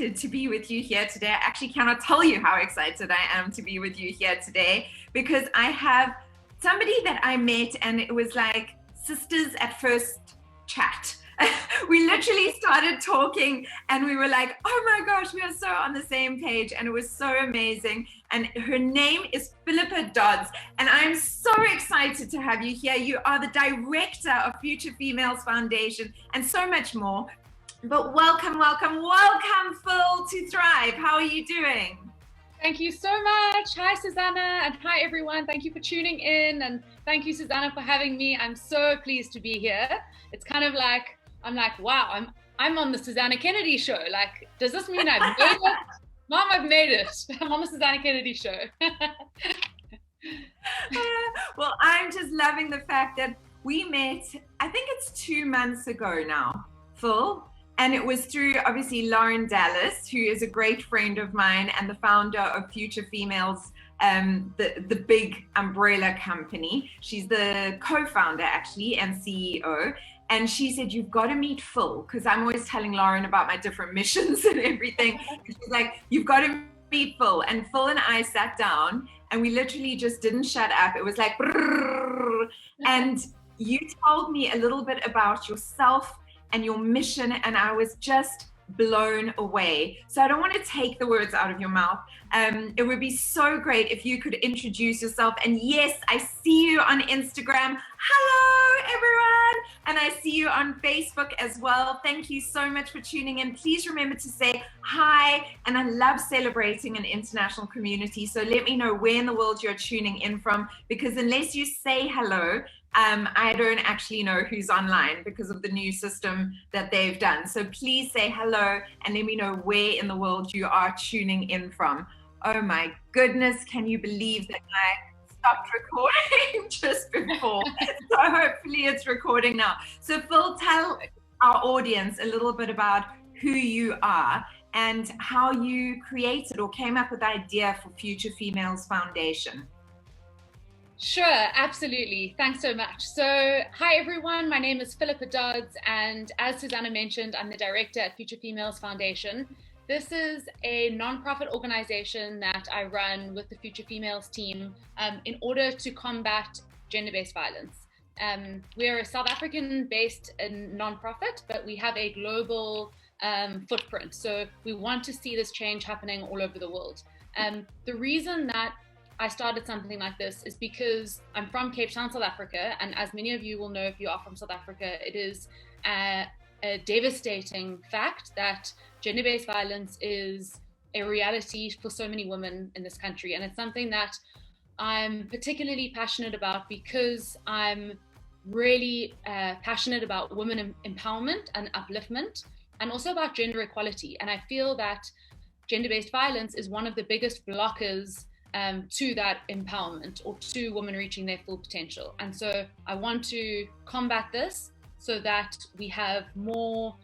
excited to be with you here today. I actually cannot tell you how excited I am to be with you here today, because I have somebody that I met and it was like sisters at first chat. We literally started talking and we were like, oh my gosh, we are so on the same page, and it was so amazing. And her name is Philippa Dods, and I'm so excited to have you here. You are the director of Future Females Foundation and so much more. But welcome, Phil, to Thrive. How are you doing? Thank you so much. Hi, Susanna, and hi, everyone. Thank you for tuning in, and thank you, Susanna, for having me. I'm so pleased to be here. It's kind of like, I'm like, wow, I'm on the Susanna Kennedy show. Like, does this mean I've made it? Mom, I've made it. I'm on the Susanna Kennedy show. Well, I'm just loving the fact that we met, I think it's 2 months ago now, Phil. And it was through, obviously, Lauren Dallas, who is a great friend of mine and the founder of Future Females, the big umbrella company. She's the co-founder, actually, and CEO. And she said, you've got to meet Phil, because I'm always telling Lauren about my different missions and everything. And she's like, you've got to meet Phil. And Phil and I sat down and we literally just didn't shut up. It was like, brrr. And you told me a little bit about yourself and your mission, and I was just blown away. So I don't want to take the words out of your mouth. It would be so great if you could introduce yourself. And yes, I see you on Instagram. Hello, everyone. And I see you on Facebook as well. Thank you so much for tuning in. Please remember to say hi. And I love celebrating an international community. So let me know where in the world you're tuning in from, because unless you say hello, I don't actually know who's online because of the new system that they've done. So please say hello and let me know where in the world you are tuning in from. Oh my goodness, can you believe that I stopped recording just before? So hopefully it's recording now. So Phil, tell our audience a little bit about who you are and how you created or came up with the idea for Future Females Foundation. Sure, absolutely. Thanks so much. So, hi everyone, my name is Philippa Dods, and as Susanna mentioned, I'm the director at Future Females Foundation. This is a nonprofit organization that I run with the Future Females team in order to combat gender-based violence. We're a South African-based nonprofit, but we have a global footprint. So we want to see this change happening all over the world. The reason that I started something like this is because I'm from Cape Town, South Africa, and as many of you will know if you are from South Africa, it is a devastating fact that gender-based violence is a reality for so many women in this country, and it's something that I'm particularly passionate about because I'm really passionate about women empowerment and upliftment, and also about gender equality. And I feel that gender-based violence is one of the biggest blockers to that empowerment or to women reaching their full potential. And so I want to combat this so that we have more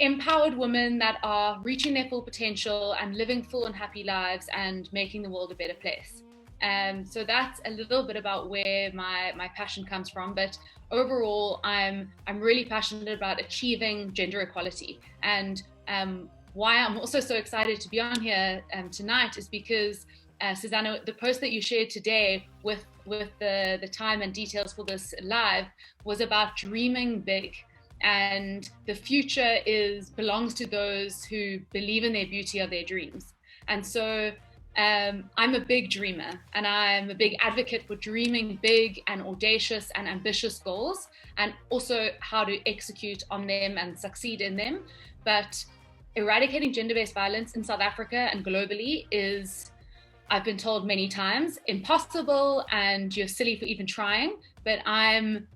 empowered women that are reaching their full potential and living full and happy lives and making the world a better place. So that's a little bit about where my passion comes from. But overall, I'm really passionate about achieving gender equality. And why I'm also so excited to be on here tonight is because Susanna, the post that you shared today with the time and details for this live was about dreaming big, and the future belongs to those who believe in their beauty of their dreams. And so I'm a big dreamer, and I'm a big advocate for dreaming big and audacious and ambitious goals, and also how to execute on them and succeed in them. But eradicating gender-based violence in South Africa and globally is, I've been told many times, impossible, and you're silly for even trying. But I'm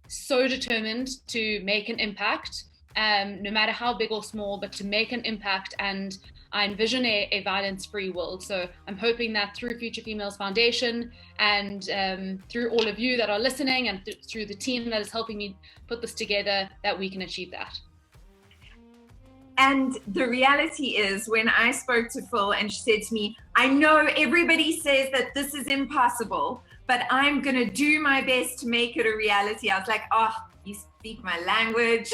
so determined to make an impact, no matter how big or small, but to make an impact. And I envision a violence-free world. So I'm hoping that through Future Females Foundation and through all of you that are listening and through the team that is helping me put this together, that we can achieve that. And the reality is, when I spoke to Phil and she said to me, I know everybody says that this is impossible, but I'm going to do my best to make it a reality. I was like, oh, You speak my language.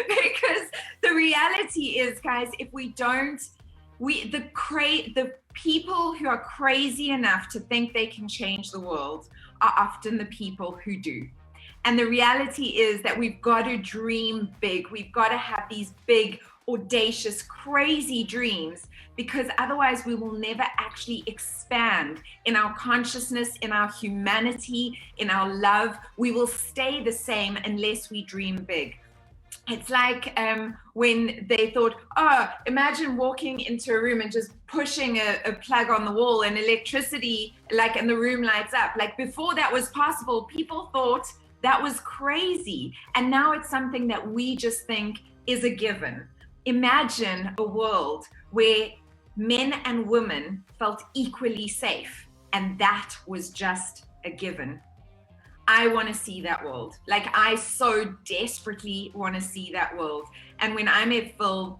Because the reality is, guys, if we don't, the people who are crazy enough to think they can change the world are often the people who do. And the reality is that we've got to dream big. We've got to have these big, audacious, crazy dreams, because otherwise we will never actually expand in our consciousness, in our humanity, in our love. We will stay the same unless we dream big. It's like when they thought, oh, imagine walking into a room and just pushing a plug on the wall and electricity, like, and the room lights up. Like, before that was possible, people thought that was crazy. And now it's something that we just think is a given. Imagine a world where men and women felt equally safe, and that was just a given. I want to see that world. Like, I so desperately want to see that world. And when I met Phil,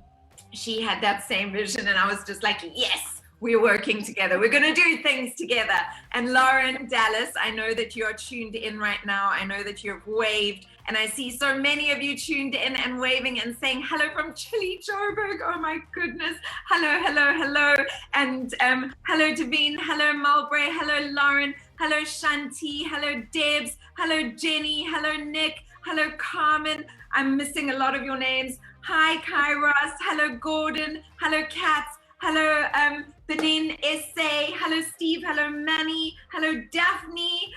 she had that same vision, and I was just like, yes, we're working together. We're going to do things together. And Lauren, Dallas, I know that you are tuned in right now. I know that you've waved, and I see so many of you tuned in and waving and saying hello from Chile, Joburg. Oh my goodness. Hello, hello, hello. And hello, Davine. Hello, Mulbray. Hello, Lauren. Hello, Shanti. Hello, Debs. Hello, Jenny. Hello, Nick. Hello, Carmen. I'm missing a lot of your names. Hi, Kairos. Hello, Gordon. Hello, Katz. Hello, Benin Essay. Hello, Steve. Hello, Manny. Hello, Daphne.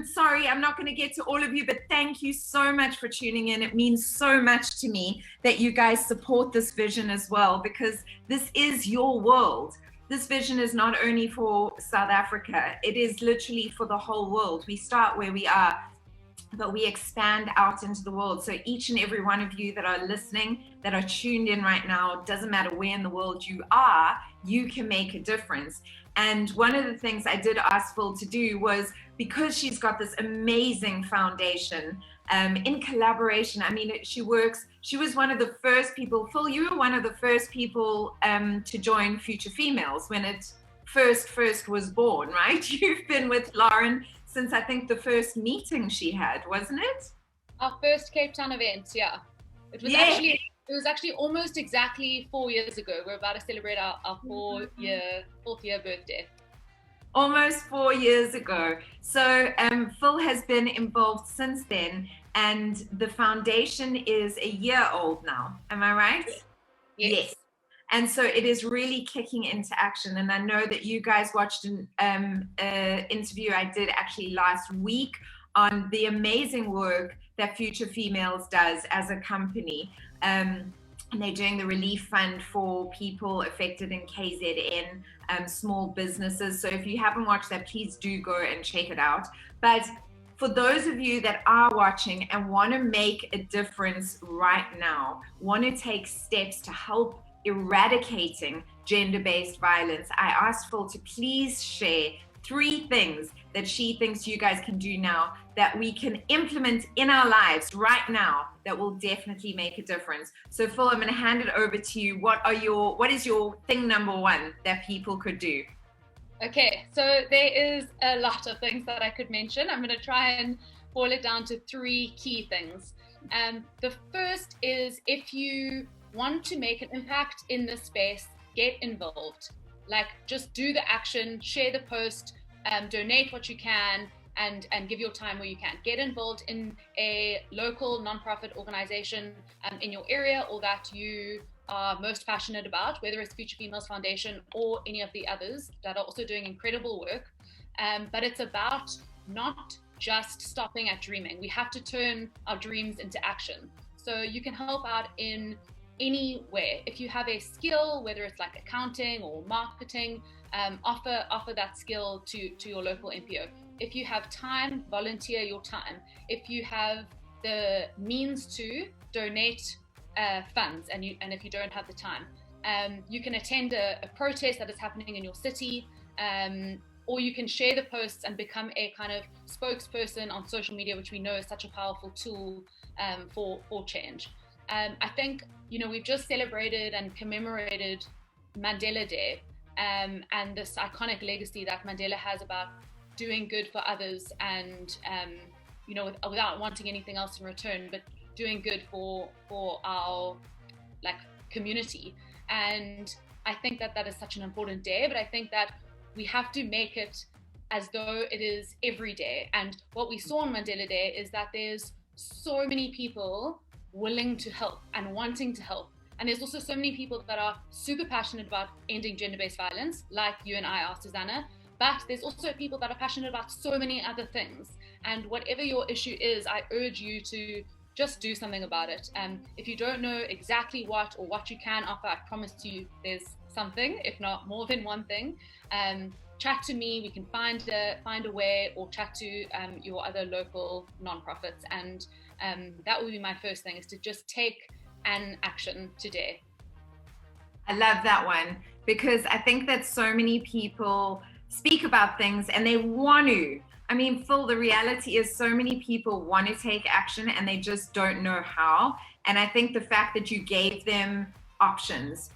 Sorry, I'm not going to get to all of you, but thank you so much for tuning in. It means so much to me that you guys support this vision as well, because this is your world. This vision is not only for South Africa, it is literally for the whole world. We start where we are, but we expand out into the world. So each and every one of you that are listening, that are tuned in right now, doesn't matter where in the world you are, you can make a difference. And one of the things I did ask Phil to do was, because she's got this amazing foundation, in collaboration, I mean, she was one of the first people, Phil, you were one of the first people to join Future Females when it first was born, right? You've been with Lauren since, I think, the first meeting she had, wasn't it? Our first Cape Town event, yeah. It was actually almost exactly 4 years ago. We're about to celebrate our fourth year birthday. Almost 4 years ago. So Phil has been involved since then, and the foundation is a year old now. Am I right? Yes. And so it is really kicking into action. And I know that you guys watched an interview I did actually last week on the amazing work that Future Females does as a company. And they're doing the relief fund for people affected in KZN, small businesses. So if you haven't watched that, please do go and check it out. But for those of you that are watching and want to make a difference right now, want to take steps to help eradicating gender-based violence, I asked Phil to please share 3 things that she thinks you guys can do now that we can implement in our lives right now that will definitely make a difference. So Phil, I'm going to hand it over to you. What is your thing number 1 that people could do? Okay, so there is a lot of things that I could mention. I'm going to try and boil it down to 3 key things. The first is, if you want to make an impact in this space, get involved. Like, just do the action, share the post, donate what you can, and give your time where you can. Get involved in a local nonprofit organization in your area, or that you are most passionate about, whether it's Future Females Foundation or any of the others that are also doing incredible work. But it's about not just stopping at dreaming. We have to turn our dreams into action. So you can help out in any way. If you have a skill, whether it's like accounting or marketing, offer that skill to your local NPO. If you have time, volunteer your time. If you have the means to donate funds, and if you don't have the time, you can attend a protest that is happening in your city, or you can share the posts and become a kind of spokesperson on social media, which we know is such a powerful tool for change. I think, we've just celebrated and commemorated Mandela Day, and this iconic legacy that Mandela has about doing good for others and without wanting anything else in return, but doing good for our community. And I think that is such an important day, but I think that we have to make it as though it is every day. And what we saw on Mandela Day is that there's so many people willing to help and wanting to help. And there's also so many people that are super passionate about ending gender-based violence, like you and I are, Susana. But there's also people that are passionate about so many other things. And whatever your issue is, I urge you to just do something about it. If you don't know exactly what you can offer, I promise you there's something, if not more than one thing. Chat to me, we can find a way, or chat to your other local nonprofits. And that would be my first thing, is to just take an action today. I love that one, because I think that so many people speak about things and they want to. I mean, Phil, the reality is so many people want to take action and they just don't know how. And I think the fact that you gave them options,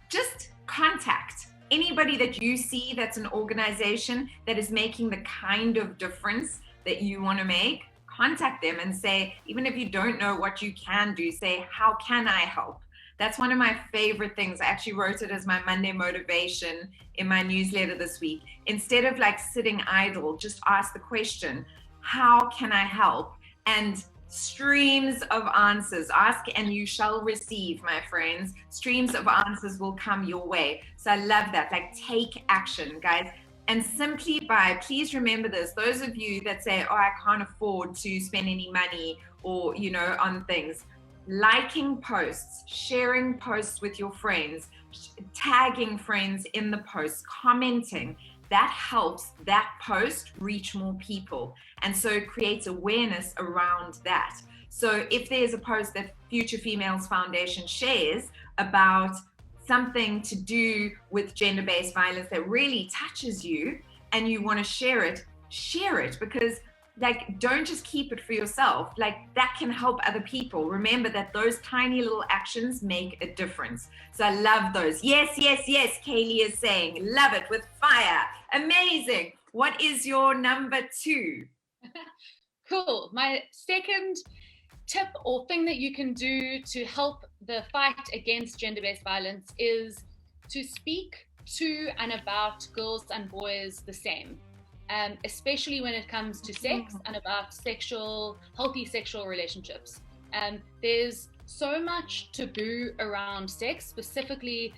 just contact anybody that you see that's an organization that is making the kind of difference that you want to make. Contact them and say, even if you don't know what you can do, say, how can I help? That's one of my favorite things. I actually wrote it as my Monday motivation in my newsletter this week. Instead of sitting idle, just ask the question, how can I help? And streams of answers. Ask and you shall receive, my friends. Streams of answers will come your way. So I love that. Take action, guys. And simply by, please remember this, those of you that say, oh, I can't afford to spend any money or, on things, liking posts, sharing posts with your friends, tagging friends in the post, commenting, that helps that post reach more people. And so it creates awareness around that. So if there's a post that Future Females Foundation shares about something to do with gender-based violence that really touches you and you want to share it, because don't just keep it for yourself. That can help other people. Remember that those tiny little actions make a difference. So I love those. Yes, Kaylee is saying, love it, with fire. Amazing. What is your number 2? Cool. My second tip or thing that you can do to help the fight against gender-based violence is to speak to and about girls and boys the same. Especially when it comes to sex and about healthy sexual relationships. There's so much taboo around sex, especially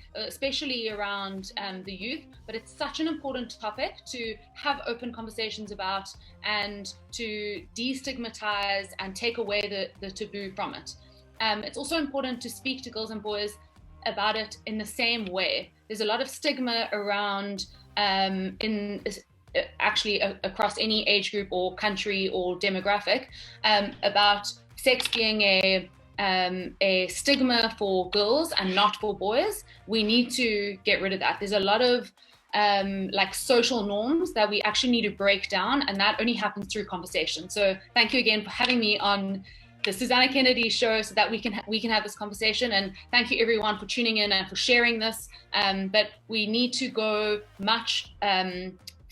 around the youth, but it's such an important topic to have open conversations about and to destigmatize and take away the taboo from it. It's also important to speak to girls and boys about it in the same way. There's a lot of stigma around actually across any age group or country or demographic, about sex being a stigma for girls and not for boys. We need to get rid of that. There's a lot of social norms that we actually need to break down, and that only happens through conversation. So thank you again for having me on the Susana Kennedy show so that we can have this conversation, and thank you everyone for tuning in and for sharing this. But we need to go much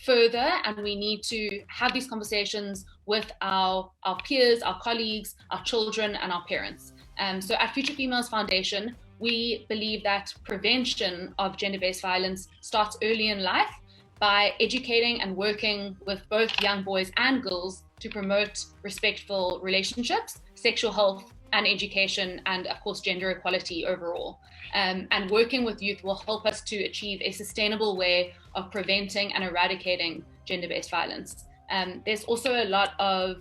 further, and we need to have these conversations with our peers, our colleagues, our children, and our parents. So at Future Females Foundation, we believe that prevention of gender-based violence starts early in life by educating and working with both young boys and girls to promote respectful relationships, sexual health and education, and of course gender equality overall. And working with youth will help us to achieve a sustainable way of preventing and eradicating gender-based violence. There's also a lot of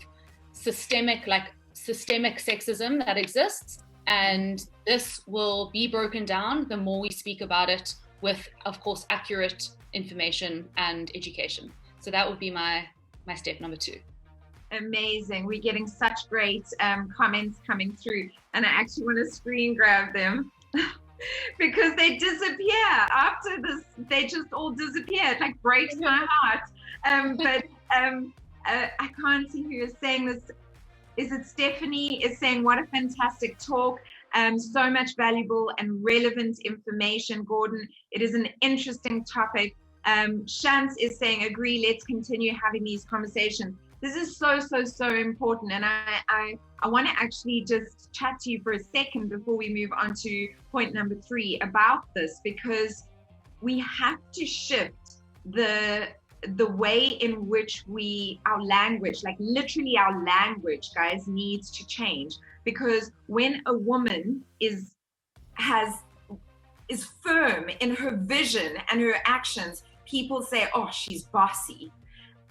systemic sexism that exists, and this will be broken down the more we speak about it with, of course, accurate information and education. So that would be my step number 2. Amazing. We're getting such great comments coming through, and I actually want to screen grab them because they disappear after this. They just all disappear. It breaks my heart. But I can't see who is saying this. Is it Stephanie is saying, what a fantastic talk. So much valuable and relevant information, Gordon. It is an interesting topic. Shant is saying, agree, let's continue having these conversations. This is so, so, so important. And I want to actually just chat to you for a second before we move on to point number 3 about this, because we have to shift the way in which our language, like literally our language, guys, needs to change. Because when a woman is firm in her vision and her actions, people say, oh, she's bossy,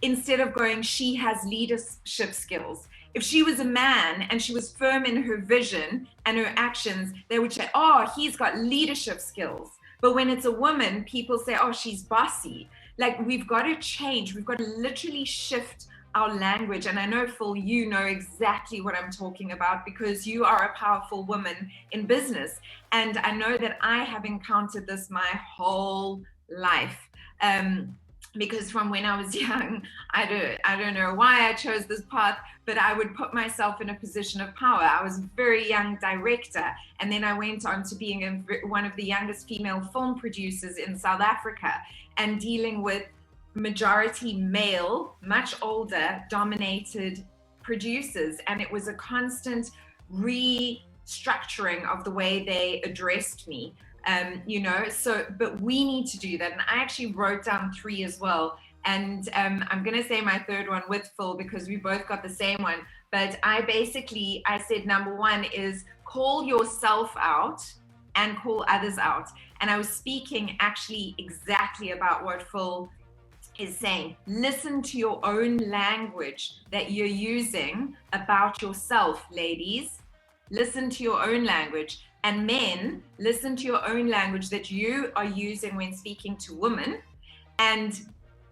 instead of going, she has leadership skills. If she was a man and she was firm in her vision and her actions, they would say, oh, he's got leadership skills. But when it's a woman, people say, oh, she's bossy. Like, we've got to change. We've got to literally shift our language. And I know, Phil, you know exactly what I'm talking about, because you are a powerful woman in business. And I know that I have encountered this my whole life. Because from when I was young, I don't know why I chose this path, but I would put myself in a position of power. I was a very young director, and then I went on to being one of the youngest female film producers in South Africa, and dealing with majority male, much older, dominated producers. And it was a constant restructuring of the way they addressed me. But we need to do that. And I actually wrote down 3 as well. And I'm going to say my 3rd one with Phil, because we both got the same one. But I said, number 1 is call yourself out and call others out. And I was speaking actually exactly about what Phil is saying. Listen to your own language that you're using about yourself, ladies. Listen to your own language. And men, listen to your own language that you are using when speaking to women. And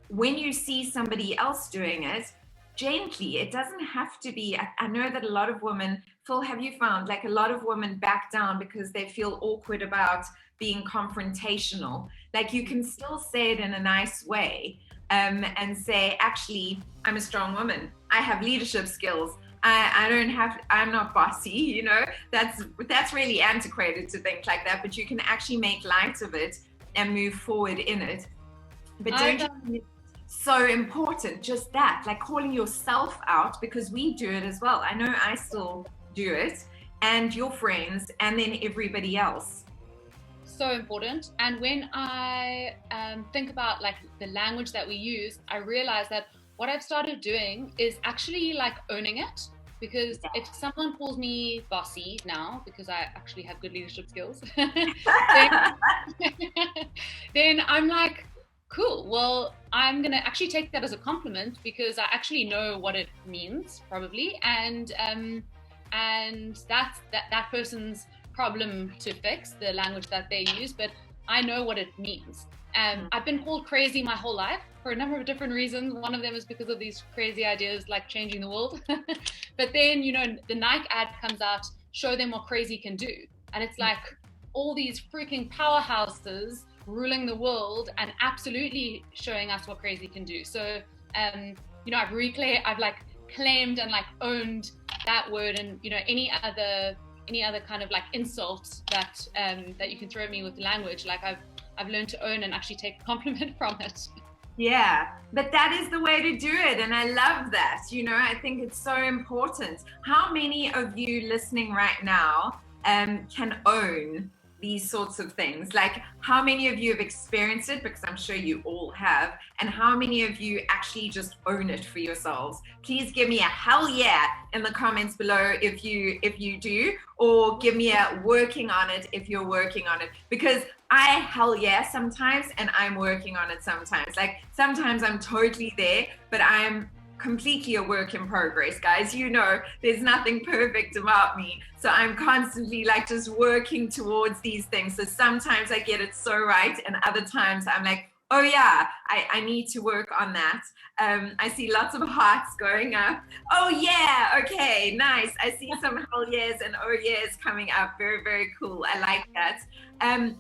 when you see somebody else doing it, gently, it doesn't have to be, I know that a lot of women, Phil, have you found, like, a lot of women back down because they feel awkward about being confrontational? Like, you can still say it in a nice way, and say, actually, I'm a strong woman. I have leadership skills. I'm not bossy, that's really antiquated to think like that, but you can actually make light of it and move forward in it. But don't you think it's so important, just that, like calling yourself out, because we do it as well. I know I still do it, and your friends, and then everybody else. So important. And when I think about like the language that we use, I realize that what I've started doing is actually like owning it. Because if someone calls me bossy now, because I actually have good leadership skills, then I'm like, cool, well, I'm going to actually take that as a compliment, because I actually know what it means, probably. And that's that person's problem to fix, the language that they use, but I know what it means. I've been called crazy my whole life for a number of different reasons. One of them is because of these crazy ideas like changing the world. But then, the Nike ad comes out, show them what crazy can do. And it's like all these freaking powerhouses ruling the world and absolutely showing us what crazy can do. So, I've like claimed and like owned that word, and, any other kind of like insult that you can throw at me with the language, like I've learned to own and actually take a compliment from it. Yeah, but that is the way to do it. And I love that. I think it's so important. How many of you listening right now can own these sorts of things? Like, how many of you have experienced it? Because I'm sure you all have. And how many of you actually just own it for yourselves? Please give me a hell yeah in the comments below if you do, or give me a working on it if you're working on it. Because I hell yeah sometimes, and I'm working on it sometimes. Like, sometimes I'm totally there, but I'm completely a work in progress, guys. There's nothing perfect about me. So I'm constantly like just working towards these things. So sometimes I get it so right, and other times I'm like, oh yeah, I need to work on that. I see lots of hearts going up. Oh yeah, okay, nice. I see some hell yes and oh yes coming up. Very, very cool. I like that.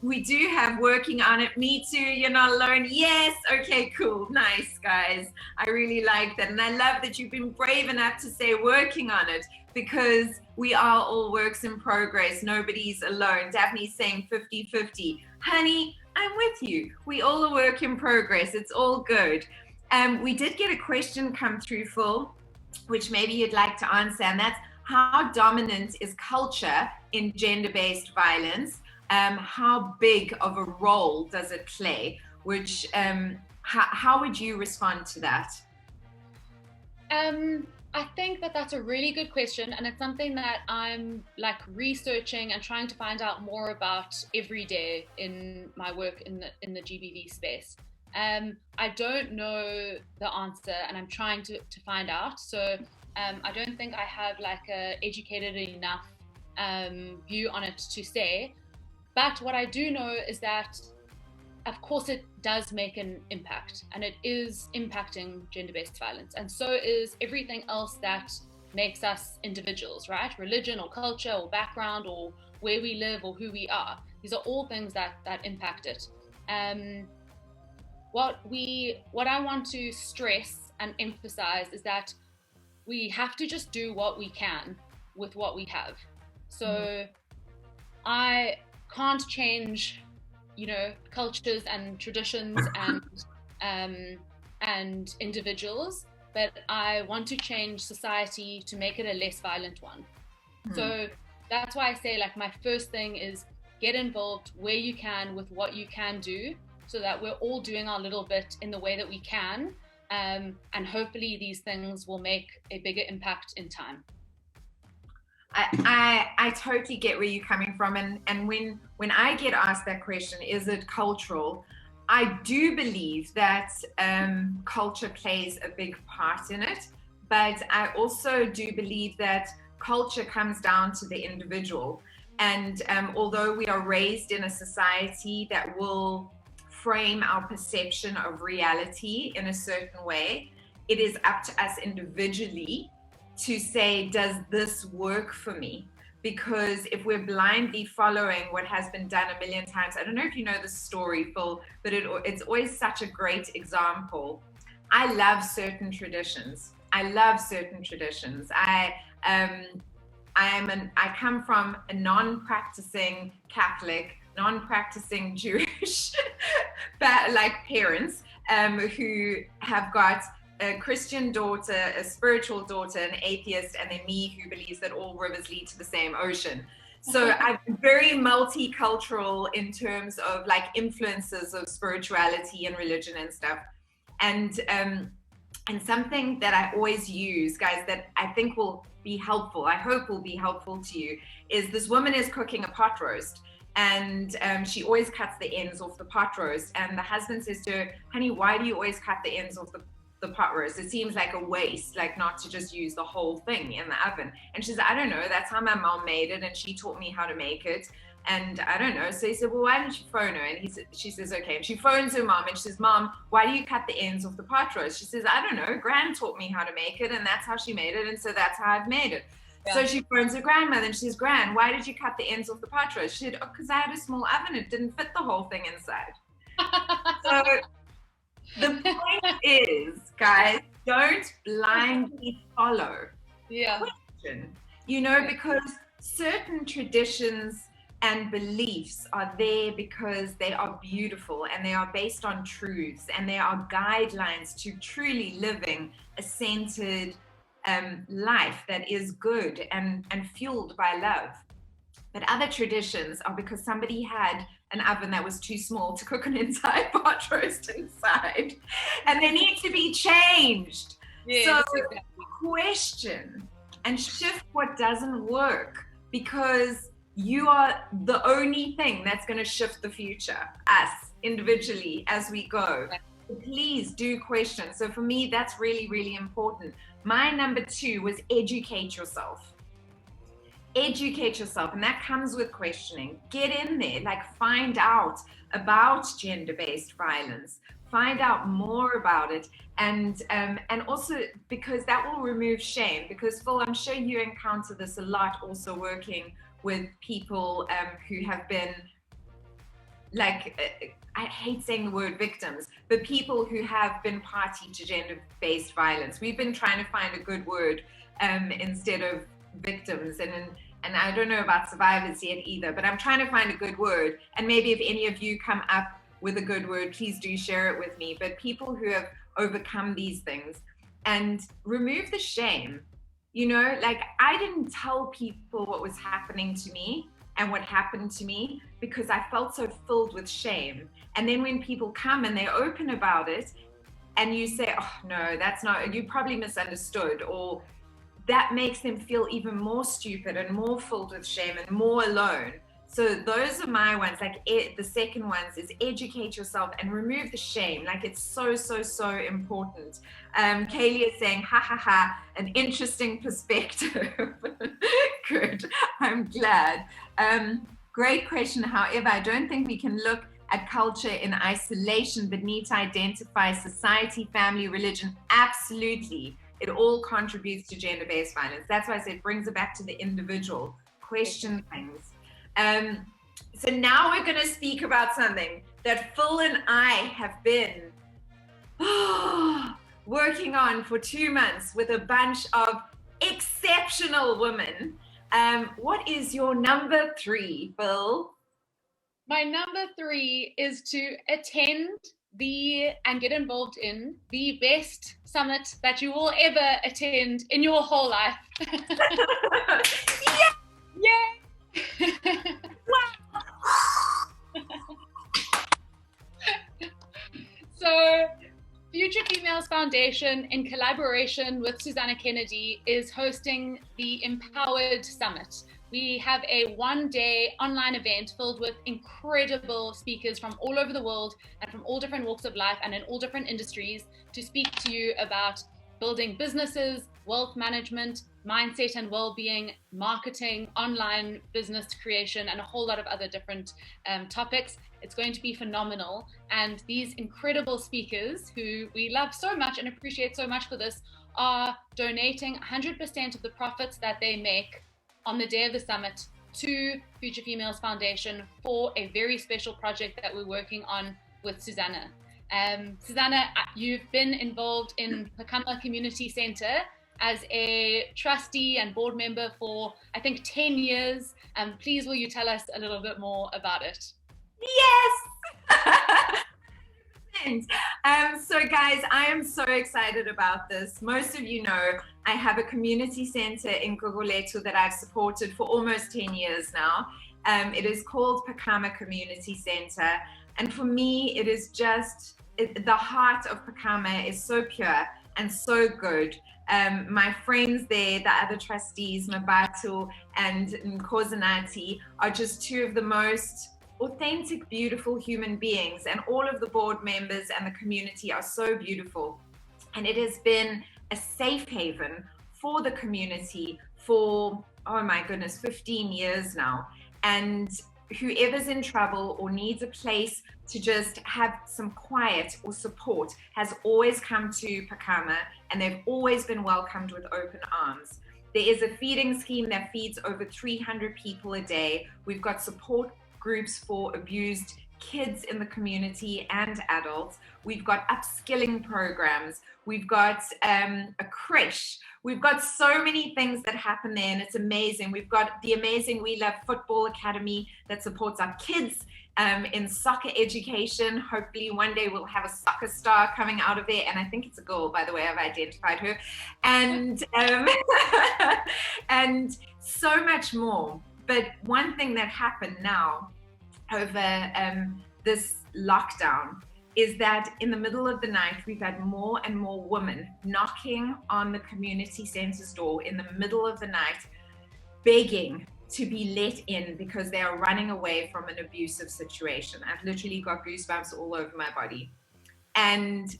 We do have working on it. Me too, you're not alone. Yes, okay, cool. Nice, guys. I really like that. And I love that you've been brave enough to say working on it, because we are all works in progress. Nobody's alone. Daphne's saying 50-50. Honey, I'm with you. We all a work in progress. It's all good. We did get a question come through, Phil, which maybe you'd like to answer, and that's how dominant is culture in gender-based violence? How big of a role does it play? Which, how would you respond to that? I think that that's a really good question, and it's something that I'm like researching and trying to find out more about every day in my work in the GBV space. I don't know the answer, and I'm trying to find out. So I don't think I have like a educated enough view on it to say. But what I do know is that, of course, it does make an impact, and it is impacting gender-based violence, and so is everything else that makes us individuals, right? Religion or culture or background or where we live or who we are. These are all things that impact it. What I want to stress and emphasize is that we have to just do what we can with what we have. So I can't change, cultures and traditions and individuals, but I want to change society to make it a less violent one. So that's why I say, like, my first thing is get involved where you can with what you can do, so that we're all doing our little bit in the way that we can, and hopefully these things will make a bigger impact in time. I totally get where you're coming from, and when I get asked that question, is it cultural? I do believe that culture plays a big part in it, but I also do believe that culture comes down to the individual. And although we are raised in a society that will frame our perception of reality in a certain way, it is up to us individually to say, does this work for me? Because if we're blindly following what has been done a million times, I don't know if you know the story, Phil, but it's always such a great example. I love certain traditions. I come from a non-practicing Catholic, non-practicing Jewish, like parents who have got a Christian daughter, a spiritual daughter, an atheist, and then me who believes that all rivers lead to the same ocean. So I'm very multicultural in terms of like influences of spirituality and religion and stuff. And something that I always use, guys, that I think will be helpful, I hope will be helpful to you, is this woman is cooking a pot roast. And she always cuts the ends off the pot roast. And the husband says to her, honey, why do you always cut the ends off the pot roast? It seems like a waste, like not to just use the whole thing in the oven. And she said, I don't know, that's how my mom made it, and she taught me how to make it, and I don't know. So he said, well, why don't you phone her? And she says, okay. And she phones her mom and she says, Mom, why do you cut the ends off the pot roast? She says, I don't know, Gran taught me how to make it, and that's how she made it, and so that's how I've made it. Yeah. So she phones her grandmother and she says, Gran, why did you cut the ends off the pot roast? She said, oh, because I had a small oven, it didn't fit the whole thing inside. So the point is, guys, don't blindly follow. Yeah. Question, because certain traditions and beliefs are there because they are beautiful and they are based on truths and they are guidelines to truly living a centered life that is good and fueled by love. But other traditions are because somebody had an oven that was too small to cook an entire pot roast inside, and they need to be changed. Yes, so exactly. Question and shift what doesn't work, because you are the only thing that's going to shift the future, us individually as we go. Please do question. So for me, that's really, really important. My number 2 was educate yourself. Educate yourself, and that comes with questioning. Get in there, like find out about gender-based violence, find out more about it, and also because that will remove shame. Because Phil, I'm sure you encounter this a lot, also working with people who have been, like, I hate saying the word victims, but people who have been party to gender-based violence. We've been trying to find a good word instead of victims, and I don't know about survivors yet either, but I'm trying to find a good word. And maybe if any of you come up with a good word, please do share it with me. But people who have overcome these things and remove the shame. Like, I didn't tell people what was happening to me and what happened to me because I felt so filled with shame. And then when people come and they're open about it, and you say, oh no, that's not, you probably misunderstood, or that makes them feel even more stupid and more filled with shame and more alone. So those are my ones. Like, the second ones is educate yourself and remove the shame. Like, it's so, so, so important. Kaylee is saying, ha ha ha, an interesting perspective. Good, I'm glad. Great question. However, I don't think we can look at culture in isolation, but need to identify society, family, religion. Absolutely. It all contributes to gender-based violence. That's why I said it brings it back to the individual. Question things. So now we're going to speak about something that Phil and I have been working on for 2 months with a bunch of exceptional women. What is your number 3, Phil? My number 3 is to attend and get involved in the best summit that you will ever attend in your whole life. Yeah! So, Future Females Foundation, in collaboration with Susana Kennedy, is hosting the Empowered Summit. We have a 1-day online event filled with incredible speakers from all over the world and from all different walks of life and in all different industries to speak to you about building businesses, wealth management, mindset and well-being, marketing, online business creation, and a whole lot of other different topics. It's going to be phenomenal. And these incredible speakers, who we love so much and appreciate so much for this, are donating 100% of the profits that they make on the day of the summit to Future Females Foundation for a very special project that we're working on with Susana. Susana, you've been involved in Pakama Community Center as a trustee and board member for, I think, 10 years. Please, will you tell us a little bit more about it? Yes! So guys, I am so excited about this. Most of you know I have a community center in Gugulethu that I've supported for almost 10 years now. It is called Pakama Community Center. And for me, it is just, the heart of Pakama is so pure and so good. My friends there, the other trustees, Mabatu and Nkozanati, are just two of the most authentic, beautiful human beings, and all of the board members and the community are so beautiful. And it has been a safe haven for the community for, oh my goodness, 15 years now. And whoever's in trouble or needs a place to just have some quiet or support has always come to Pakama, and they've always been welcomed with open arms. There is a feeding scheme that feeds over 300 people a day. We've got support groups for abused kids in the community and adults. We've got upskilling programs. We've got a creche. We've got so many things that happen there, and it's amazing. We've got the amazing We Love Football Academy that supports our kids in soccer education. Hopefully one day we'll have a soccer star coming out of there, and I think it's a girl, by the way. I've identified her, and and so much more. But one thing that happened now over this lockdown is that in the middle of the night, we've had more and more women knocking on the community center's door in the middle of the night, begging to be let in because they are running away from an abusive situation. I've literally got goosebumps all over my body. And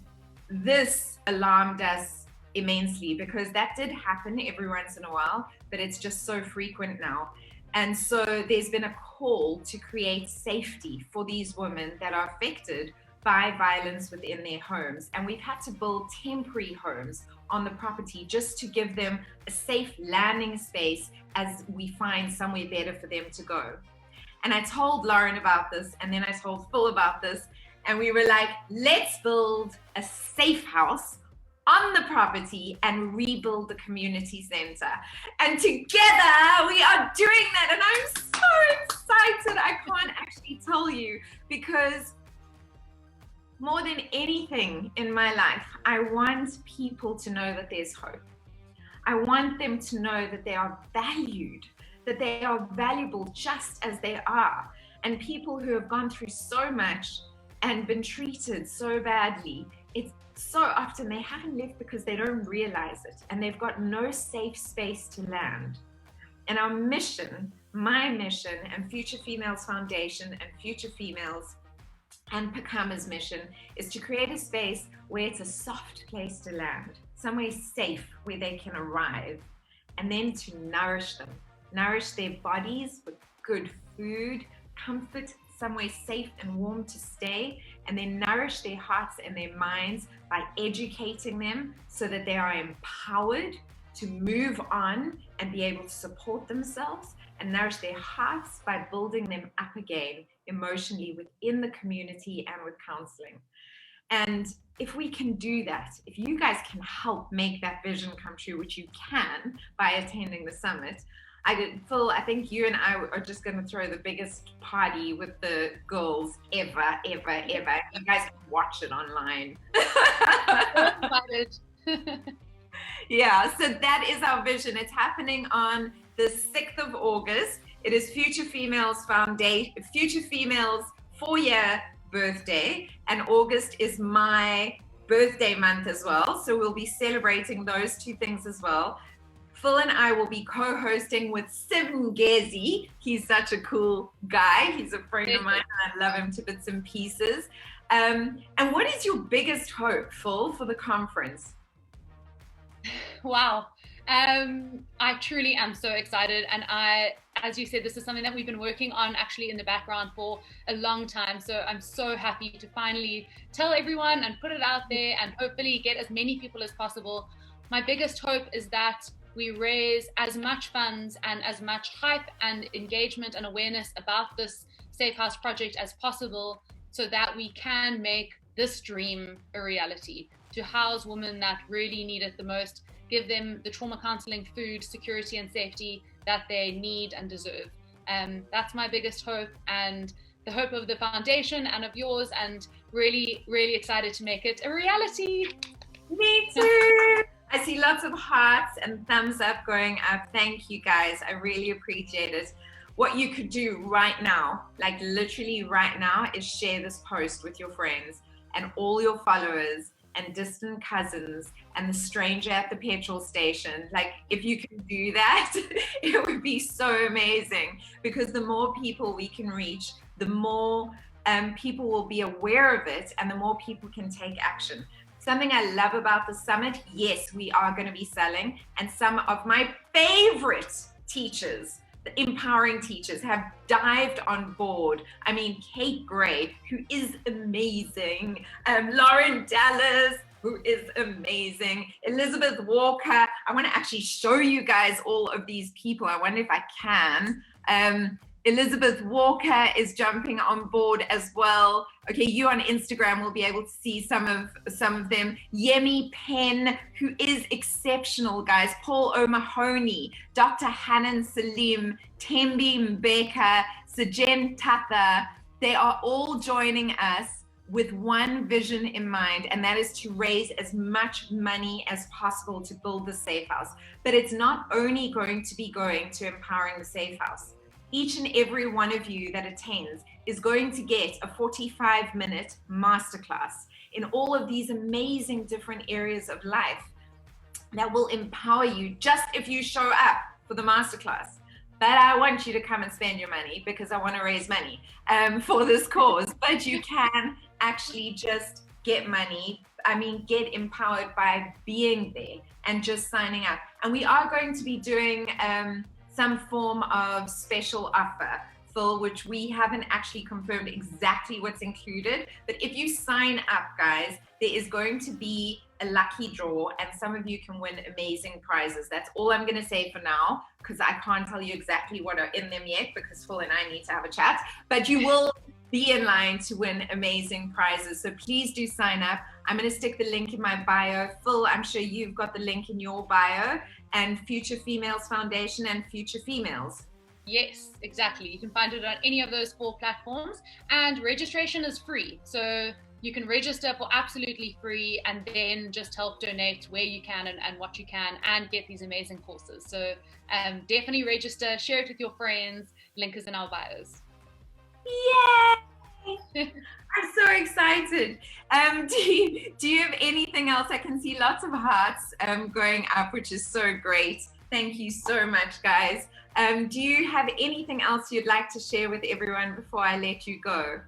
this alarmed us immensely because that did happen every once in a while, but it's just so frequent now. And so there's been a call to create safety for these women that are affected by violence within their homes. And we've had to build temporary homes on the property just to give them a safe landing space as we find somewhere better for them to go. And I told Lauren about this, and then I told Phil about this, and we were like, let's build a safe house on the property and rebuild the community center. And together we are doing that. And I'm so excited. I can't actually tell you, because more than anything in my life, I want people to know that there's hope. I want them to know that they are valued, that they are valuable just as they are. And people who have gone through so much and been treated so badly, it's so often they haven't left because they don't realize it and they've got no safe space to land. And our mission, my mission, and Future Females Foundation and Future Females and Pakama's mission is to create a space where it's a soft place to land, somewhere safe where they can arrive, and then to nourish them, nourish their bodies with good food, comfort, somewhere safe and warm to stay, and then nourish their hearts and their minds by educating them so that they are empowered to move on and be able to support themselves, and nourish their hearts by building them up again emotionally within the community and with counseling. And if we can do that, if you guys can help make that vision come true, which you can by attending the summit, Phil, I think you and I are just going to throw the biggest party with the girls ever. You guys can watch it online. Yeah, so that is our vision. It's happening on the 6th of August. It is Future Females Foundation, Future Females 4-year birthday, and August is my birthday month as well. So we'll be celebrating those two things as well. Phil and I will be co-hosting with Sim Gezi. He's such a cool guy. He's a friend of mine, and I love him to bits and pieces. And what is your biggest hope, Phil, for the conference? Wow. I truly am so excited. And as you said, this is something that we've been working on actually in the background for a long time. So I'm so happy to finally tell everyone and put it out there and hopefully get as many people as possible. My biggest hope is that we raise as much funds and as much hype and engagement and awareness about this Safe House project as possible so that we can make this dream a reality, to house women that really need it the most, give them the trauma counseling, food, security and safety that they need and deserve. That's my biggest hope, and the hope of the foundation and of yours, and really, really excited to make it a reality. Me too. I see lots of hearts and thumbs up going up. Thank you guys. I really appreciate it. What you could do right now, like literally right now, is share this post with your friends and all your followers and distant cousins and the stranger at the petrol station. Like, if you can do that, it would be so amazing, because the more people we can reach, the more people will be aware of it, and the more people can take action. Something I love about the summit, yes, we are going to be selling, and some of my favorite teachers, the empowering teachers, have dived on board. I mean, Kate Gray, who is amazing, Lauren Dallas, who is amazing, Elizabeth Walker. I want to actually show you guys all of these people. I wonder if I can. Elizabeth Walker is jumping on board as well. Okay, you on Instagram will be able to see some of them. Yemi Penn, who is exceptional, guys. Paul O'Mahony, Dr. Hanan Salim, Tembi Mbeka, Sajen Tatha. They are all joining us with one vision in mind, and that is to raise as much money as possible to build the Safe House. But it's not only going to be going to empowering the Safe House. Each and every one of you that attends is going to get a 45-minute masterclass in all of these amazing different areas of life that will empower you just if you show up for the masterclass. But I want you to come and spend your money, because I want to raise money for this cause. But you can actually just get money. I mean, get empowered by being there and just signing up. And we are going to be doing some form of special offer, Phil, which we haven't actually confirmed exactly what's included. But if you sign up, guys, there is going to be a lucky draw, and some of you can win amazing prizes. That's all I'm going to say for now, because I can't tell you exactly what are in them yet, because Phil and I need to have a chat. But you will be in line to win amazing prizes. So please do sign up. I'm going to stick the link in my bio. Phil, I'm sure you've got the link in your bio, and Future Females Foundation and Future Females. Yes, exactly. You can find it on any of those 4 platforms, and registration is free. So You can register for absolutely free and then just help donate where you can and what you can and get these amazing courses. So definitely register, share it with your friends. Link is in our bios. Yay! I'm so excited. Do you have anything else? I can see lots of hearts going up, which is so great. Thank you so much, guys. Do you have anything else you'd like to share with everyone before I let you go?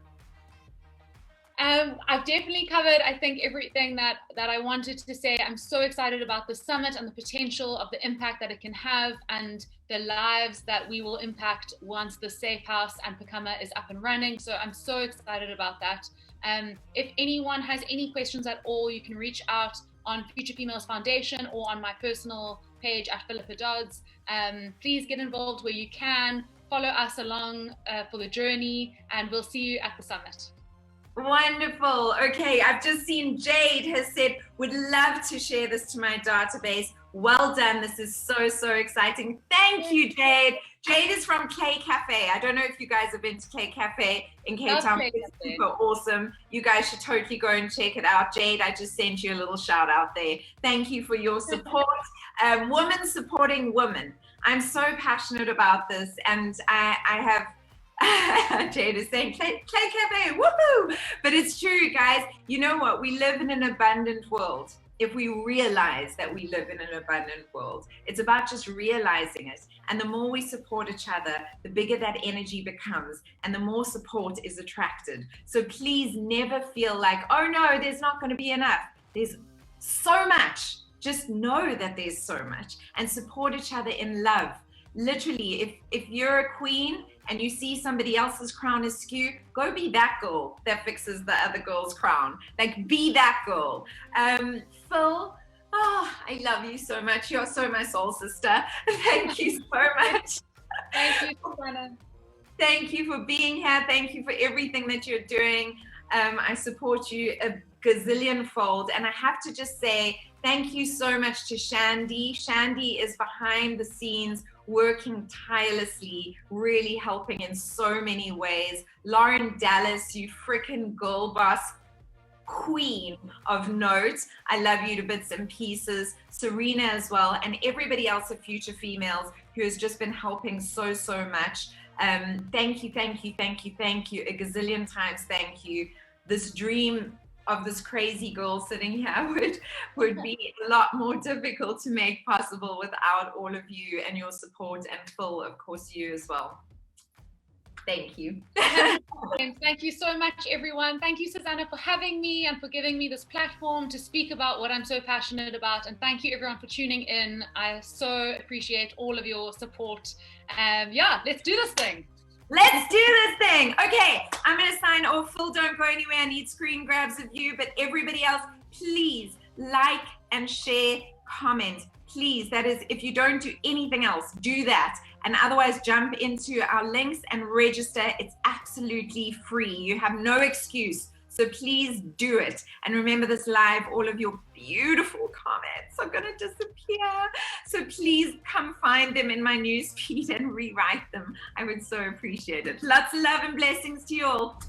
I've definitely covered, I think, everything that I wanted to say. I'm so excited about the summit and the potential of the impact that it can have and the lives that we will impact once the Safe House and Pakama is up and running. So I'm so excited about that. If anyone has any questions at all, you can reach out on Future Females Foundation or on my personal page at Philippa Dods. Please get involved where you can. Follow us along for the journey, and we'll see you at the summit. Wonderful. Okay, I've just seen Jade has said, would love to share this to my database. Well done. This is so, so exciting. Thank you, Jade. Jade is from Clay Cafe. I don't know if you guys have been to Clay Cafe in Cape Town. It's super awesome. You guys should totally go and check it out. Jade, I just sent you a little shout out there. Thank you for your support. Women supporting women. I'm so passionate about this, and I have Jade is saying Clay Cafe, woohoo! But it's true, guys. You know what? We live in an abundant world. If we realize that we live in an abundant world, it's about just realizing it. And the more we support each other, the bigger that energy becomes and the more support is attracted. So please never feel like, oh no, there's not going to be enough. There's so much. Just know that there's so much and support each other in love. Literally, if you're a queen and you see somebody else's crown askew, go be that girl that fixes the other girl's crown. Like, be that girl. Phil, oh, I love you so much. You're so my soul sister. Thank you so much. Thank you, Susana. Thank you for being here. Thank you for everything that you're doing. I support you a gazillion fold. And I have to just say, thank you so much to Shandy. Shandy is behind the scenes, working tirelessly, really helping in so many ways. Lauren Dallas, you freaking girl boss queen of note. I love you to bits and pieces. Serena as well, and everybody else at Future Females who has just been helping so, so much. Thank you, thank you, thank you, thank you. A gazillion times thank you. This dream of this crazy girl sitting here would be a lot more difficult to make possible without all of you and your support, and Phil, of course, you as well. Thank you. Thank you so much, everyone. Thank you, Susana, for having me and for giving me this platform to speak about what I'm so passionate about. And thank you, everyone, for tuning in. I so appreciate all of your support. Yeah, let's do this thing. Let's do this thing. Okay, I'm going to sign off. Phil, don't go anywhere. I need screen grabs of you. But everybody else, please like and share, comment. Please, that is, if you don't do anything else, do that. And otherwise, jump into our links and register. It's absolutely free. You have no excuse. So please do it. And remember this live, all of your beautiful comments are going to disappear. So please come find them in my newsfeed and rewrite them. I would so appreciate it. Lots of love and blessings to you all.